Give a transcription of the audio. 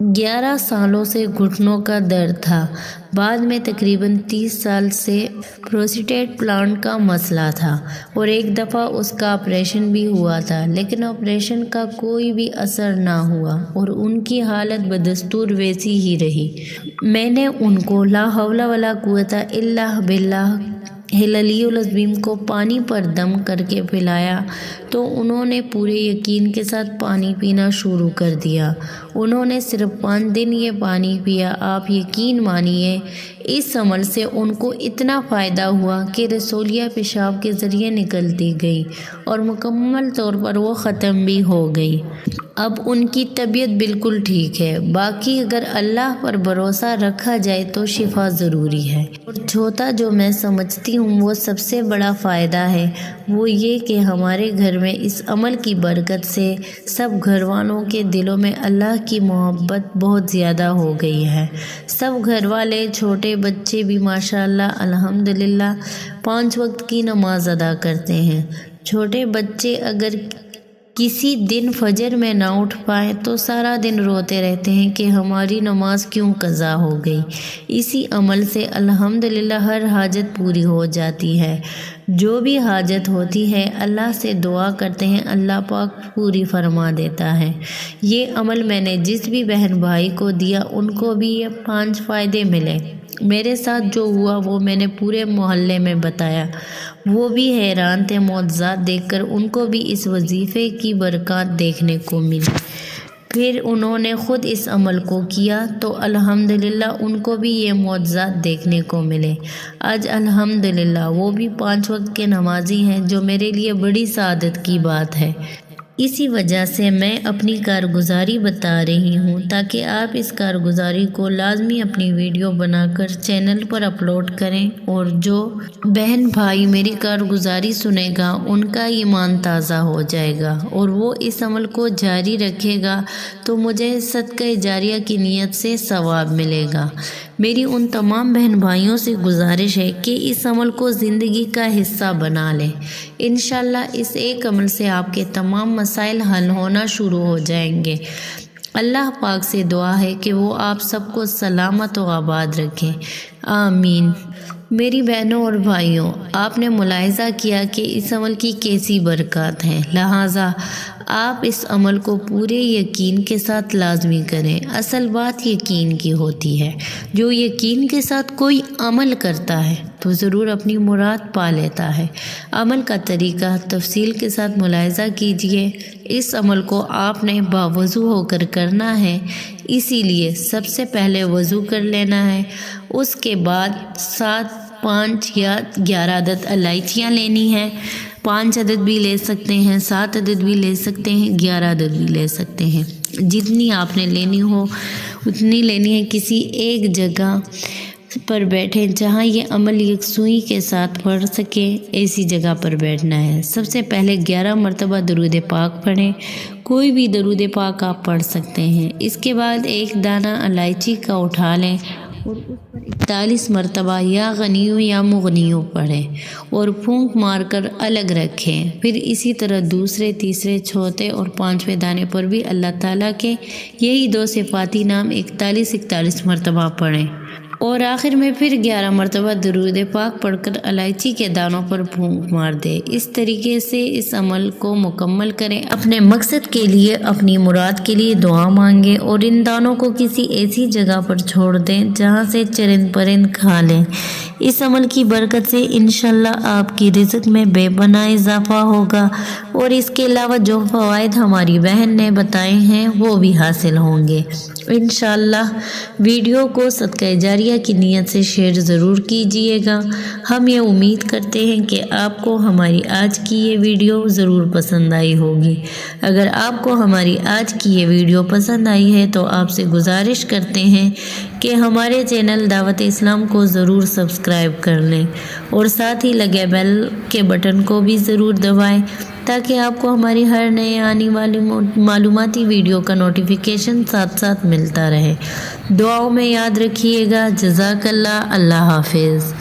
11 سالوں سے گھٹنوں کا درد تھا۔ بعد میں تقریباً 30 سال سے پروسٹیٹ پلانٹ کا مسئلہ تھا اور ایک دفعہ اس کا آپریشن بھی ہوا تھا، لیکن آپریشن کا کوئی بھی اثر نہ ہوا اور ان کی حالت بدستور ویسی ہی رہی۔ میں نے ان کو لا حول ولا قوت الا باللہ العلی العظیم کو پانی پر دم کر کے پلایا تو انہوں نے پورے یقین کے ساتھ پانی پینا شروع کر دیا۔ انہوں نے صرف 5 دن یہ پانی پیا۔ آپ یقین مانیے اس عمل سے ان کو اتنا فائدہ ہوا کہ رسولیہ پیشاب کے ذریعے نکلتی گئی اور مکمل طور پر وہ ختم بھی ہو گئی۔ اب ان کی طبیعت بالکل ٹھیک ہے۔ باقی اگر اللہ پر بھروسہ رکھا جائے تو شفا ضروری ہے۔ اور چوتھا جو میں سمجھتی ہوں وہ سب سے بڑا فائدہ ہے، وہ یہ کہ ہمارے گھر میں اس عمل کی برکت سے سب گھر والوں کے دلوں میں اللہ کی محبت بہت زیادہ ہو گئی ہے۔ سب گھر والے، چھوٹے بچے بھی ماشاءاللہ الحمدللہ 5 وقت کی نماز ادا کرتے ہیں۔ چھوٹے بچے اگر کسی دن فجر میں نہ اٹھ پائیں تو سارا دن روتے رہتے ہیں کہ ہماری نماز کیوں قضا ہو گئی۔ اسی عمل سے الحمدللہ ہر حاجت پوری ہو جاتی ہے۔ جو بھی حاجت ہوتی ہے اللہ سے دعا کرتے ہیں، اللہ پاک پوری فرما دیتا ہے۔ یہ عمل میں نے جس بھی بہن بھائی کو دیا ان کو بھی یہ 5 فائدے ملے۔ میرے ساتھ جو ہوا وہ میں نے پورے محلے میں بتایا، وہ بھی حیران تھے معجزات دیکھ کر، ان کو بھی اس وظیفے کی برکات دیکھنے کو ملی۔ پھر انہوں نے خود اس عمل کو کیا تو الحمدللہ ان کو بھی یہ معجزات دیکھنے کو ملے۔ آج الحمدللہ وہ بھی 5 وقت کے نمازی ہیں، جو میرے لیے بڑی سعادت کی بات ہے۔ اسی وجہ سے میں اپنی کارگزاری بتا رہی ہوں تاکہ آپ اس کارگزاری کو لازمی اپنی ویڈیو بنا کر چینل پر اپلوڈ کریں، اور جو بہن بھائی میری کارگزاری سنے گا ان کا ایمان تازہ ہو جائے گا اور وہ اس عمل کو جاری رکھے گا تو مجھے صدقہ جاریہ کی نیت سے ثواب ملے گا۔ میری ان تمام بہن بھائیوں سے گزارش ہے کہ اس عمل کو زندگی کا حصہ بنا لیں۔ انشاءاللہ اس ایک عمل سے آپ کے تمام مسائل حل ہونا شروع ہو جائیں گے۔ اللہ پاک سے دعا ہے کہ وہ آپ سب کو سلامت و آباد رکھیں، آمین۔ میری بہنوں اور بھائیوں، آپ نے ملاحظہ کیا کہ اس عمل کی کیسی برکات ہیں، لہٰذا آپ اس عمل کو پورے یقین کے ساتھ لازمی کریں۔ اصل بات یقین کی ہوتی ہے۔ جو یقین کے ساتھ کوئی عمل کرتا ہے تو ضرور اپنی مراد پا لیتا ہے۔ عمل کا طریقہ تفصیل کے ساتھ ملاحظہ کیجیے۔ اس عمل کو آپ نے باوضو ہو کر کرنا ہے، اسی لیے سب سے پہلے وضو کر لینا ہے۔ اس کے بعد 7، 5 یا 11 عدد الائچیاں لینی ہیں۔ 5 عدد بھی لے سکتے ہیں، 7 عدد بھی لے سکتے ہیں، 11 عدد بھی لے سکتے ہیں۔ جتنی آپ نے لینی ہو اتنی لینی ہے۔ کسی ایک جگہ پر بیٹھیں جہاں یہ عمل یکسوئی کے ساتھ پڑھ سکے، ایسی جگہ پر بیٹھنا ہے۔ سب سے پہلے 11 مرتبہ درود پاک پڑھیں، کوئی بھی درود پاک آپ پڑھ سکتے ہیں۔ اس کے بعد ایک دانہ الائچی کا اٹھا لیں اور اس پر 41 مرتبہ یا غنیو یا مغنیو پڑھیں اور پھونک مار کر الگ رکھیں۔ پھر اسی طرح دوسرے، تیسرے، چوتھے اور 5ویں دانے پر بھی اللہ تعالیٰ کے یہی 2 صفاتی نام 41 مرتبہ پڑھیں اور آخر میں پھر 11 مرتبہ درود پاک پڑھ کر الائچی کے دانوں پر پھونک مار دیں۔ اس طریقے سے اس عمل کو مکمل کریں۔ اپنے مقصد کے لیے، اپنی مراد کے لیے دعا مانگیں اور ان دانوں کو کسی ایسی جگہ پر چھوڑ دیں جہاں سے چرند پرند کھا لیں۔ اس عمل کی برکت سے انشاءاللہ آپ کی رزق میں بے پناہ اضافہ ہوگا اور اس کے علاوہ جو فوائد ہماری بہن نے بتائے ہیں وہ بھی حاصل ہوں گے انشاءاللہ۔ ویڈیو کو صدقہ جاریہ کی نیت سے شیئر ضرور کیجیے گا۔ ہم یہ امید کرتے ہیں کہ آپ کو ہماری آج کی یہ ویڈیو ضرور پسند آئی ہوگی۔ اگر آپ کو ہماری آج کی یہ ویڈیو پسند آئی ہے تو آپ سے گزارش کرتے ہیں کہ ہمارے چینل دعوت اسلام کو ضرور سبسکرائب کر لیں اور ساتھ ہی لگے بیل کے بٹن کو بھی ضرور دبائیں تاکہ آپ کو ہماری ہر نئے آنے والی معلوماتی ویڈیو کا نوٹیفیکیشن ساتھ ساتھ ملتا رہے۔ دعاؤں میں یاد رکھیے گا۔ جزاک اللہ۔ اللہ حافظ۔